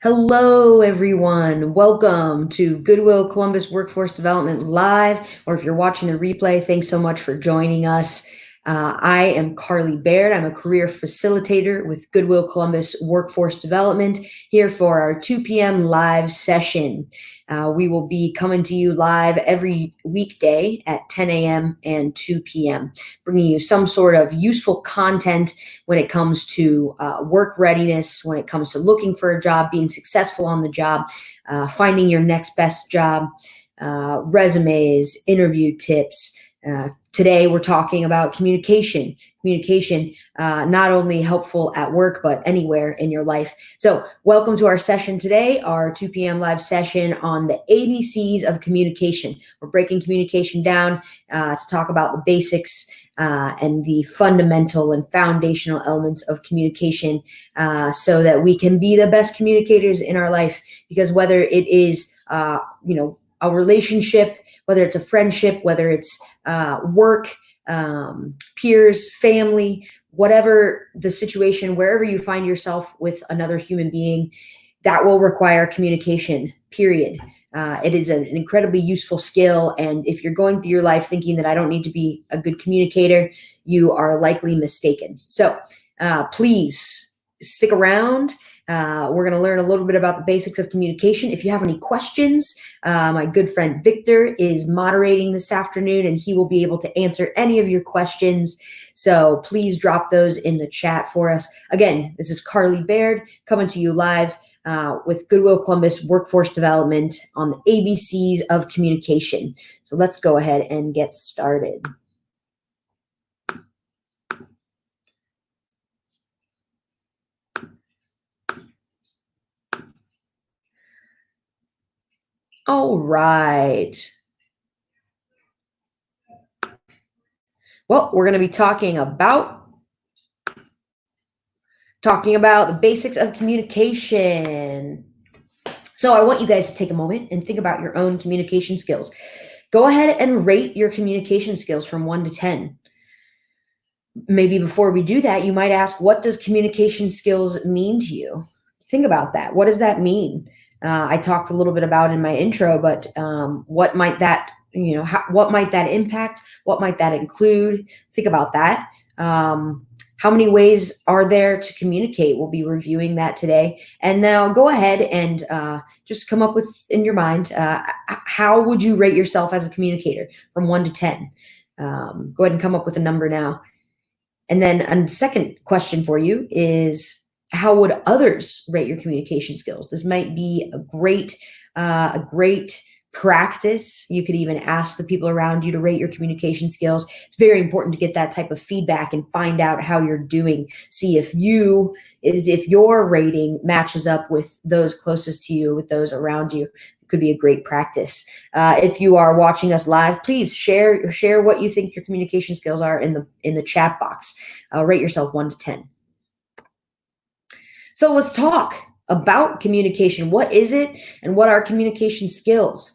Hello, everyone. Welcome to Goodwill Columbus Workforce Development Live, or if you're watching the replay, thanks so much for joining us. I am Carly Baird. I'm a career facilitator with Goodwill Columbus Workforce Development here for our 2 p.m. live session. We will be coming to you live every weekday at 10 a.m. and 2 p.m., bringing you some sort of useful content when it comes to work readiness, when it comes to looking for a job, being successful on the job, finding your next best job, resumes, interview tips. Today, we're talking about communication. Communication, not only helpful at work, but anywhere in your life. So welcome to our session today, our 2 p.m. live session on the ABCs of communication. We're breaking communication down to talk about the basics and the fundamental and foundational elements of communication so that we can be the best communicators in our life. Because whether it is, a relationship, whether it's a friendship, whether it's work, peers, family, whatever the situation, wherever you find yourself with another human being, that will require communication, period. It is an incredibly useful skill. And if you're going through your life thinking that I don't need to be a good communicator, you are likely mistaken. So please stick around. We're going to learn a little bit about the basics of communication. If you have any questions, my good friend Victor is moderating this afternoon, and he will be able to answer any of your questions. So please drop those in the chat for us. Again, this is Carly Baird coming to you live with Goodwill Columbus Workforce Development on the ABCs of communication. So let's go ahead and get started. All right. Well, we're going to be talking about the basics of communication. So I want you guys to take a moment and think about your own communication skills. Go ahead and rate your communication skills from 1 to 10. Maybe before we do that, you might ask, what does communication skills mean to you? Think about that. What does that mean? I talked a little bit about in my intro, but what might that, what might that impact? What might that include? Think about that. How many ways are there to communicate? We'll be reviewing that today. And now go ahead and just come up with in your mind, how would you rate yourself as a communicator from 1 to 10? Go ahead and come up with a number now. And then a second question for you is, how would others rate your communication skills? This might be a great practice. You could even ask the people around you to rate your communication skills. It's very important to get that type of feedback and find out how you're doing. See if your rating matches up with those closest to you, with those around you. It could be a great practice. If you are watching us live, please share what you think your communication skills are in the chat box. Rate yourself 1 to 10. So let's talk about communication. What is it, and what are communication skills?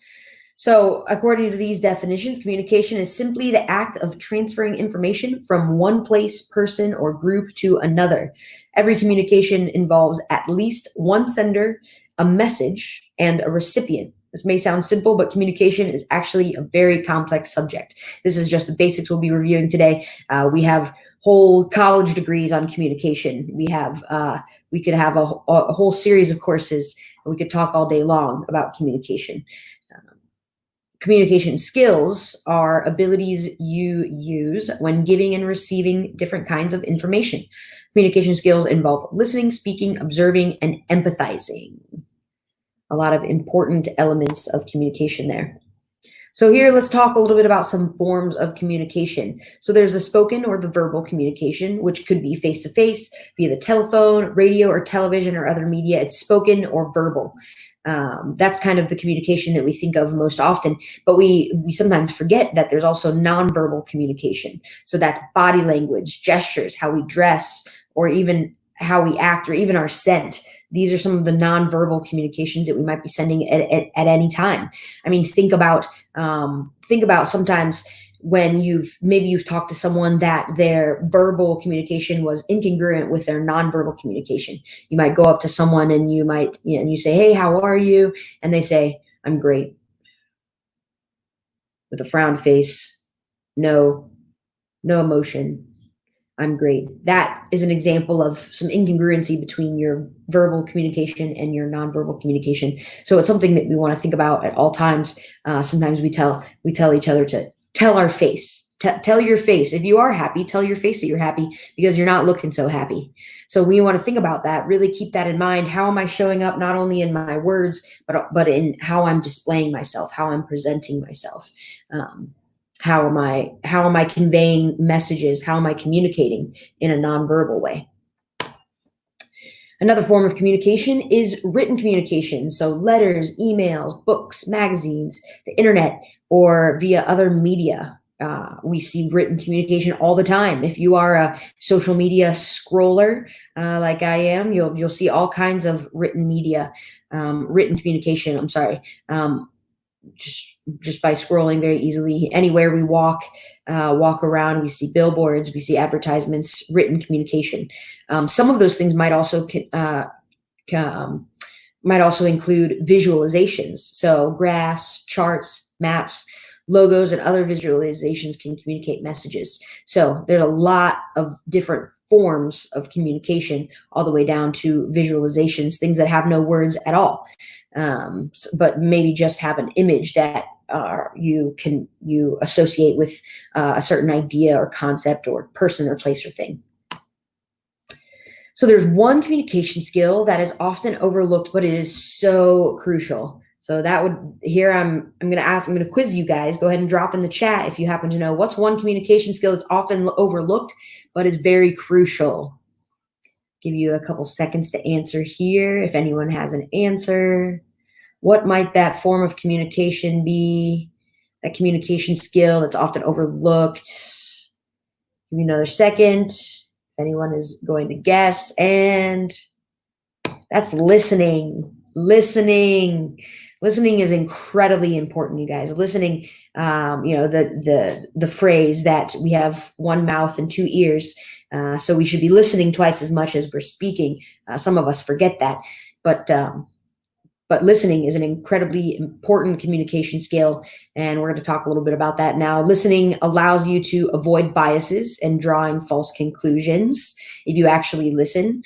So according to these definitions, communication is simply the act of transferring information from one place, person, or group to another. Every communication involves at least one sender, a message, and a recipient. This may sound simple, but communication is actually a very complex subject. This is just the basics we'll be reviewing today. We have whole college degrees on communication. We could have a whole series of courses, and we could talk all day long about communication. Communication skills are abilities you use when giving and receiving different kinds of information. Communication skills involve listening, speaking, observing, and empathizing. A lot of important elements of communication there. So here, let's talk a little bit about some forms of communication. So there's the spoken or the verbal communication, which could be face-to-face, via the telephone, radio, or television, or other media. It's spoken or verbal. That's kind of the communication that we think of most often, but we sometimes forget that there's also nonverbal communication. So that's body language, gestures, how we dress, or even how we act, or even our scent. These are some of the nonverbal communications that we might be sending at any time. I mean, think about sometimes when you've talked to someone that their verbal communication was incongruent with their nonverbal communication. You might go up to someone and you say, "Hey, how are you?" And they say, "I'm great," with a frown face, no emotion. "I'm great." That is an example of some incongruency between your verbal communication and your nonverbal communication. So it's something that we want to think about at all times. Sometimes we tell each other to tell our face. Tell your face. If you are happy, tell your face that you're happy because you're not looking so happy. So we want to think about that. Really keep that in mind. How am I showing up, not only in my words, but in how I'm displaying myself, how I'm presenting myself. How am I conveying messages? How am I communicating in a nonverbal way? Another form of communication is written communication. So letters, emails, books, magazines, the internet, or via other media. We see written communication all the time. If you are a social media scroller, like I am, you'll see all kinds of written media, written communication. I'm sorry. Just by scrolling very easily anywhere we walk around, we see billboards, we see advertisements, written communication. Some of those things might also include visualizations. So graphs, charts, maps, logos, and other visualizations can communicate messages. So there's a lot of different forms of communication, all the way down to visualizations, things that have no words at all, but maybe just have an image that you associate with a certain idea or concept or person or place or thing. So there's one communication skill that is often overlooked, but it is so crucial. So I'm going to quiz you guys. Go ahead and drop in the chat if you happen to know what's one communication skill that's often overlooked, but is very crucial. Give you a couple seconds to answer here. If anyone has an answer, what might that form of communication be? That communication skill that's often overlooked. Give me another second. If anyone is going to guess, and that's listening. Listening is incredibly important, you guys. Listening, the phrase that we have one mouth and two ears, so we should be listening twice as much as we're speaking. Some of us forget that, but listening is an incredibly important communication skill, and we're going to talk a little bit about that now. Listening allows you to avoid biases and drawing false conclusions if you actually listen.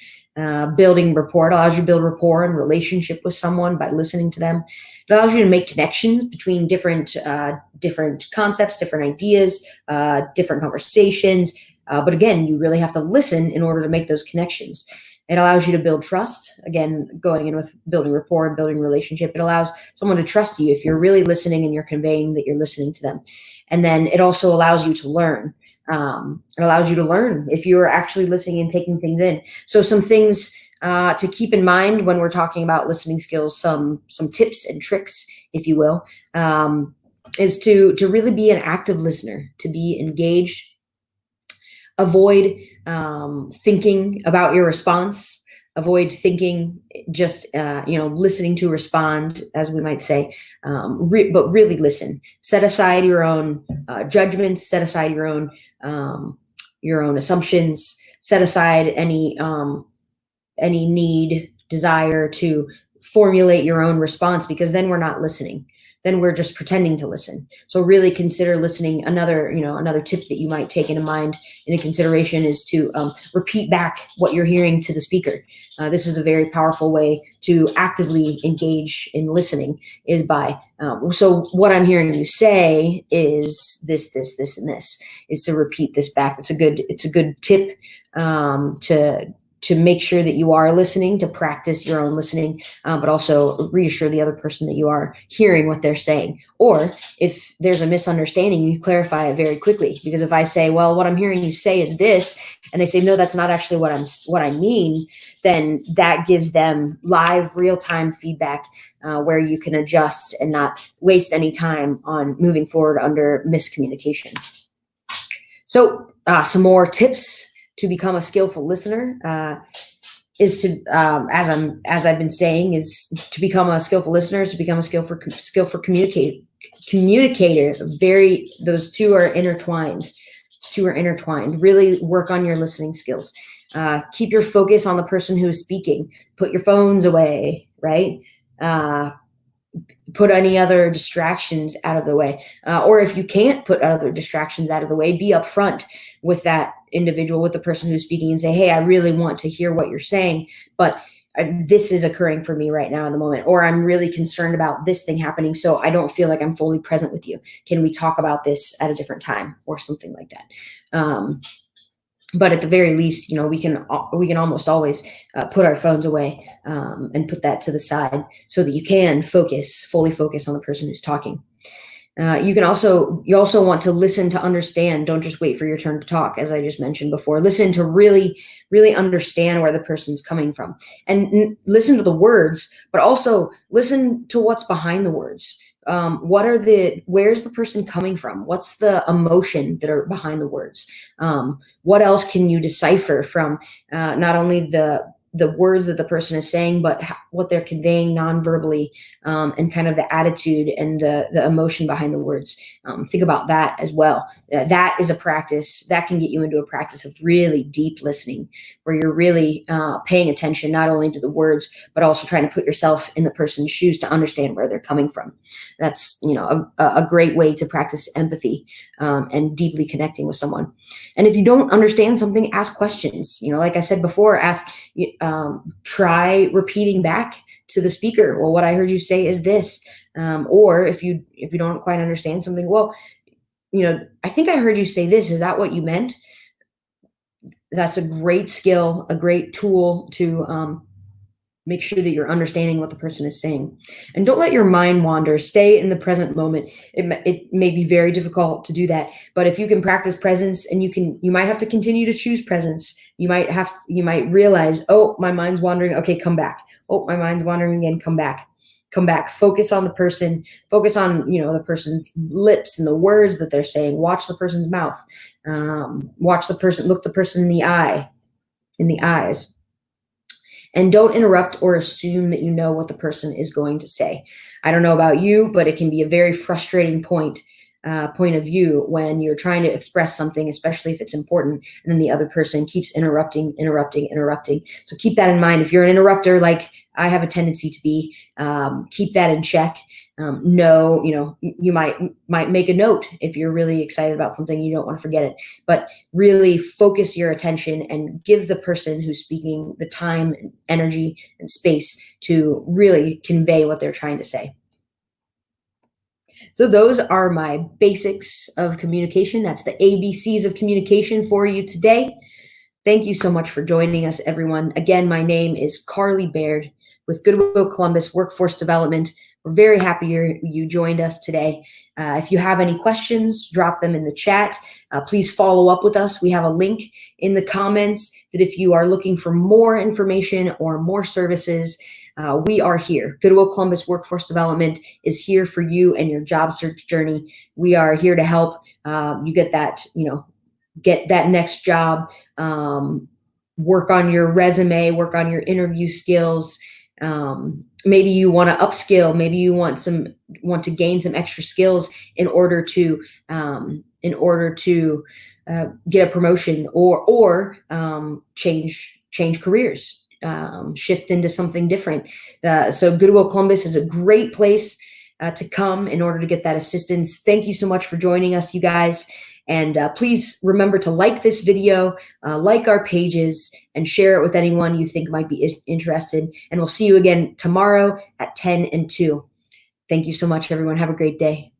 Building rapport, allows you to build rapport and relationship with someone by listening to them. It allows you to make connections between different concepts, different ideas, different conversations. But again, you really have to listen in order to make those connections. It allows you to build trust. Again, going in with building rapport and building relationship, it allows someone to trust you if you're really listening and you're conveying that you're listening to them. And then it also allows you to learn. It allows you to learn if you're actually listening and taking things in. So some things to keep in mind when we're talking about listening skills, some tips and tricks, if you will, is to really be an active listener, to be engaged. Avoid thinking about your response. Avoid thinking, just listening to respond, as we might say, but really listen. Set aside your own judgments. Set aside your own assumptions. Set aside any need, desire to formulate your own response, because then we're not listening. Then we're just pretending to listen. So really consider listening. Another tip that you might take into mind, into consideration, is to repeat back what you're hearing to the speaker. This is a very powerful way to actively engage in listening, is by, so what I'm hearing you say is this, and this, is to repeat this back. It's a good tip to make sure that you are listening, to practice your own listening, but also reassure the other person that you are hearing what they're saying. Or if there's a misunderstanding, you clarify it very quickly. Because if I say, well, what I'm hearing you say is this, and they say, no, that's not actually what I mean, then that gives them live, real-time feedback where you can adjust and not waste any time on moving forward under miscommunication. So some more tips to become a skillful listener is to, as I've been saying, is to become a skillful listener, is to become a skillful communicator. communicator, those two are intertwined. Really work on your listening skills. Keep your focus on the person who is speaking. Put your phones away, right? Put any other distractions out of the way. Or if you can't put other distractions out of the way, be upfront with that individual, with the person who's speaking, and say, hey, I really want to hear what you're saying, but this is occurring for me right now in the moment, or I'm really concerned about this thing happening, so I don't feel like I'm fully present with you. Can we talk about this at a different time, or something like that? But at the very least, we can almost always put our phones away and put that to the side so that you can fully focus on the person who's talking. You also want to listen to understand. Don't just wait for your turn to talk, as I just mentioned before. Listen to really, really understand where the person's coming from, and listen to the words, but also listen to what's behind the words. Where's the person coming from? What's the emotion that are behind the words? What else can you decipher from not only the words that the person is saying, but what they're conveying non-verbally, and kind of the attitude and the emotion behind the words. Think about that as well. That is a practice that can get you into a practice of really deep listening, where you're really paying attention not only to the words, but also trying to put yourself in the person's shoes to understand where they're coming from. That's a great way to practice empathy and deeply connecting with someone. And if you don't understand something, ask questions. Like I said before, try repeating back to the speaker. Well, what I heard you say is this. Or if you don't quite understand something, well, I think I heard you say this. Is that what you meant? That's a great skill, a great tool to make sure that you're understanding what the person is saying. And don't let your mind wander. Stay in the present moment. It may be very difficult to do that, but if you can practice presence, and you might have to continue to choose presence. You might realize, oh, my mind's wandering. Okay, come back. Oh, my mind's wandering again. Come back. Focus on the person. Focus on, the person's lips and the words that they're saying. Watch the person's mouth. Look the person in the eyes. And don't interrupt or assume that you know what the person is going to say. I don't know about you, but it can be a very frustrating point of view when you're trying to express something, especially if it's important, and then the other person keeps interrupting. So keep that in mind. If you're an interrupter, like I have a tendency to be, keep that in check. You might make a note if you're really excited about something, you don't want to forget it, but really focus your attention and give the person who's speaking the time, and energy, and space to really convey what they're trying to say. So those are my basics of communication. That's the ABCs of communication for you today. Thank you so much for joining us, everyone. Again, my name is Carly Baird with Goodwill Columbus Workforce Development. We're very happy you joined us today. If you have any questions, drop them in the chat. Please follow up with us. We have a link in the comments that if you are looking for more information or more services, we are here. Goodwill Columbus Workforce Development is here for you and your job search journey. We are here to help you get that next job, work on your resume, work on your interview skills. Maybe you want to upskill. Maybe you want to gain some extra skills in order to get a promotion or change careers. Shift into something different. So Goodwill Columbus is a great place to come in order to get that assistance. Thank you so much for joining us, you guys. And please remember to like this video, like our pages, and share it with anyone you think might be interested. And we'll see you again tomorrow at 10 and 2. Thank you so much, everyone. Have a great day.